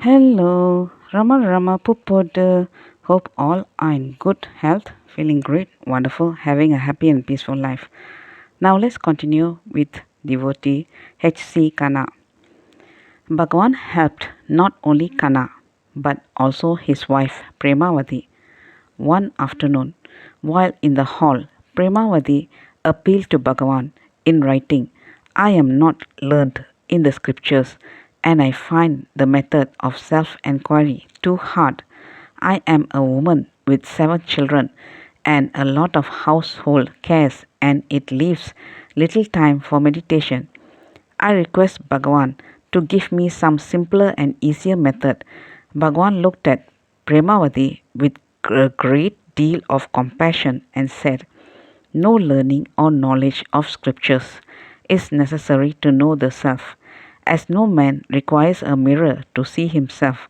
Hello, Rama Pupodu. Hope all are in good health, feeling great, wonderful, having a happy and peaceful life. Now let's continue with devotee H.C.Khanna. Bhagavan helped not only Kanna but also his wife Premavati. One afternoon, while in the hall, Premavati appealed to Bhagavan in writing, I am not learned in the scriptures, and I find the method of self enquiry too hard. I am a woman with 7 children and a lot of household cares, and it leaves little time for meditation. I request Bhagavan to give me some simpler and easier method. Bhagavan looked at Premavati with a great deal of compassion and said, no learning or knowledge of scriptures is necessary to know the self, as no man requires a mirror to see himself.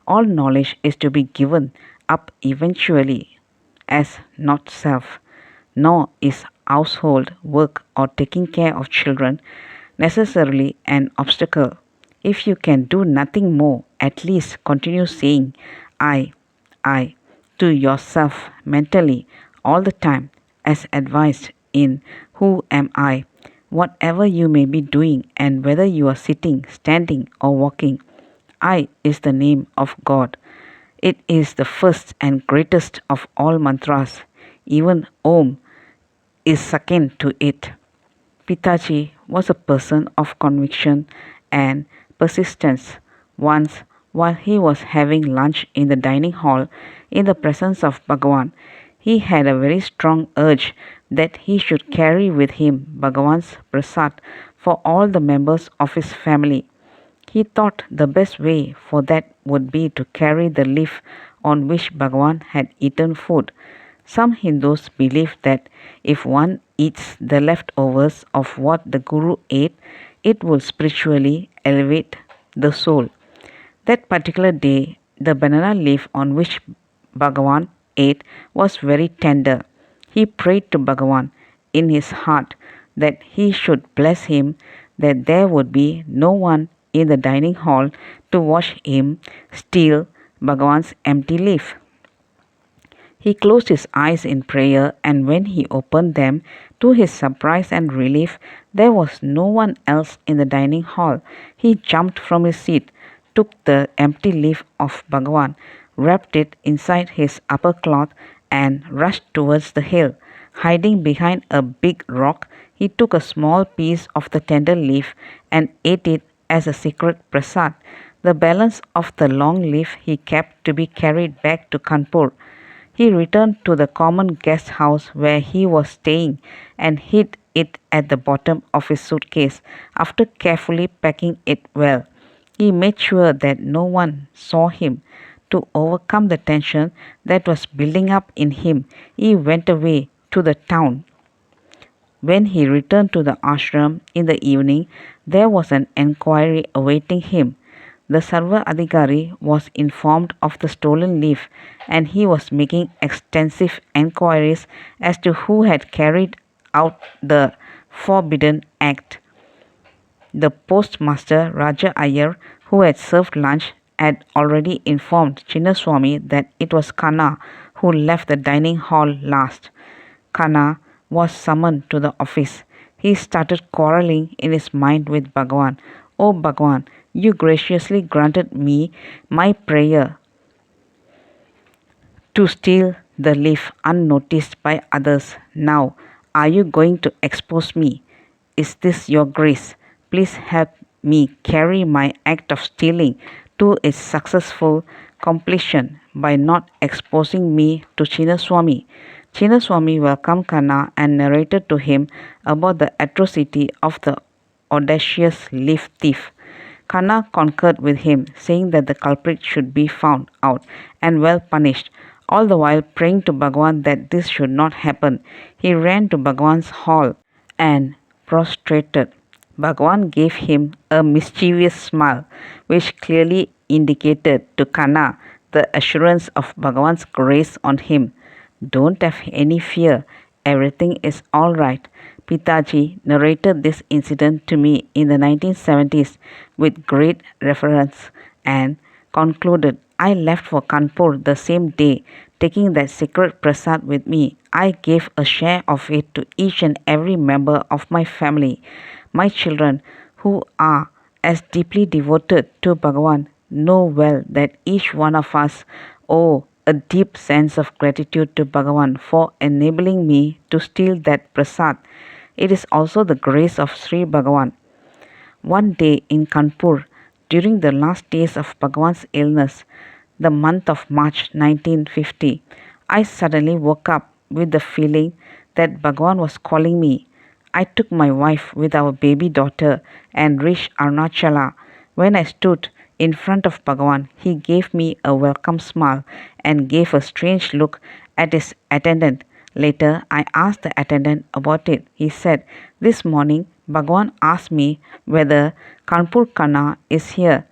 All knowledge is to be given up eventually as not self, nor is household work or taking care of children necessarily an obstacle. If you can do nothing more, at least continue saying I, I to yourself mentally all the time, as advised in Who Am I? Whatever you may be doing, and whether you are sitting, standing, or walking, I is the name of God. It is the first and greatest of all mantras. Even Om is second to it. Pitaji was a person of conviction and persistence. Once, while he was having lunch in the dining hall in the presence of Bhagavan, he had a very strong urge that he should carry with him Bhagavan's prasad for all the members of his family. He thought the best way for that would be to carry the leaf on which Bhagavan had eaten food. Some Hindus believe that if one eats the leftovers of what the Guru ate, it will spiritually elevate the soul. That particular day, the banana leaf on which Bhagavan ate was very tender. He prayed to Bhagavan in his heart that he should bless him, that there would be no one in the dining hall to watch him steal Bhagavan's empty leaf. He closed his eyes in prayer, and when he opened them, to his surprise and relief, there was no one else in the dining hall. He jumped from his seat, took the empty leaf of Bhagavan, wrapped it inside his upper cloth, and rushed towards the hill. Hiding behind a big rock, he took a small piece of the tender leaf and ate it as a secret prasad. The balance of the long leaf he kept to be carried back to Kanpur. He returned to the common guest house where he was staying and hid it at the bottom of his suitcase after carefully packing it well. He made sure that no one saw him. To overcome the tension that was building up in him, he went away to the town. When he returned to the ashram in the evening, there was an enquiry awaiting him. The Sarva Adhikari was informed of the stolen leaf, and he was making extensive enquiries as to who had carried out the forbidden act. The postmaster Raja Iyer, who had served lunch, had already informed Chinnaswamy that it was Khanna who left the dining hall last. Khanna was summoned to the office. He started quarreling in his mind with Bhagavan. Oh Bhagavan, you graciously granted me my prayer to steal the leaf unnoticed by others. Now, are you going to expose me? Is this your grace? Please help me carry my act of stealing to its successful completion by not exposing me to Chinnaswamy. Chinnaswamy welcomed Khanna and narrated to him about the atrocity of the audacious leaf thief. Khanna concurred with him, saying that the culprit should be found out and well punished. All the while praying to Bhagavan that this should not happen, he ran to Bhagavan's hall and prostrated. Bhagavan gave him a mischievous smile, which clearly indicated to Khanna the assurance of Bhagavan's grace on him. Don't have any fear, everything is all right. Pitaji narrated this incident to me in the 1970s with great reverence and concluded, I left for Kanpur the same day, taking that sacred prasad with me. I gave a share of it to each and every member of my family. My children, who are as deeply devoted to Bhagavan, know well that each one of us owe a deep sense of gratitude to Bhagavan for enabling me to steal that prasad. It is also the grace of Sri Bhagavan. One day in Kanpur, during the last days of Bhagavan's illness, the month of March 1950, I suddenly woke up with the feeling that Bhagavan was calling me. I took my wife with our baby daughter and reached Arunachala. When I stood in front of Bhagavan, he gave me a welcome smile and gave a strange look at his attendant. Later, I asked the attendant about it. He said, this morning, Bhagavan asked me whether Kanpur Kanna is here,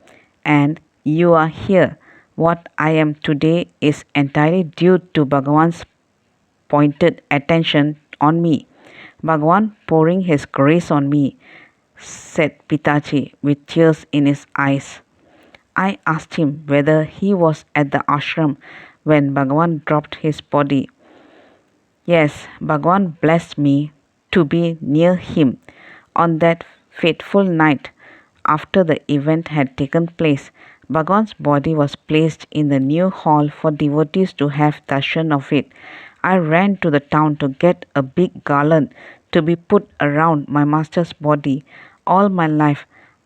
and you are here. What I am today is entirely due to Bhagavan's pointed attention on me. Bhagavan pouring his grace on me, said Pitaji with tears in his eyes. I asked him whether he was at the ashram when Bhagavan dropped his body. Yes, Bhagavan blessed me to be near him. On that fateful night, after the event had taken place, Bhagavan's body was placed in the new hall for devotees to have darshan of it. I ran to the town to get a big garland to be put around my master's body. All my life,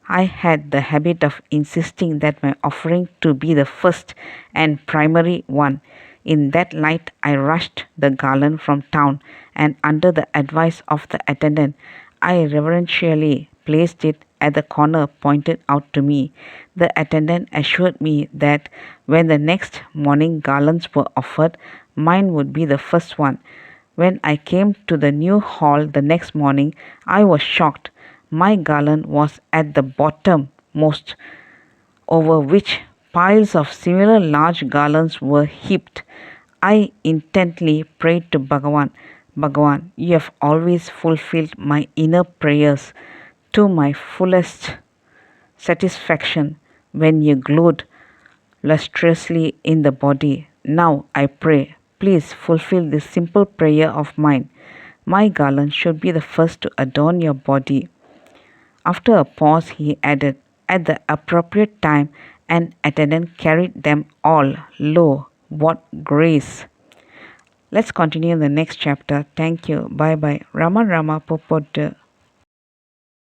I had the habit of insisting that my offering to be the first and primary one. In that light, I rushed the garland from town, and under the advice of the attendant, I reverentially placed it at the corner pointed out to me. The attendant assured me that when the next morning garlands were offered, mine would be the first one. When I came to the new hall the next morning, I was shocked. My garland was at the bottom most, over which piles of similar large garlands were heaped. I intently prayed to Bhagavan. Bhagavan, you have always fulfilled my inner prayers to my fullest satisfaction when you glowed lustrously in the body. Now I pray, please fulfill this simple prayer of mine. My garland should be the first to adorn your body. After a pause, he added, at the appropriate time, an attendant carried them all. Lo, what grace! Let's continue in the next chapter. Thank you. Bye bye. Rama Rama Popote.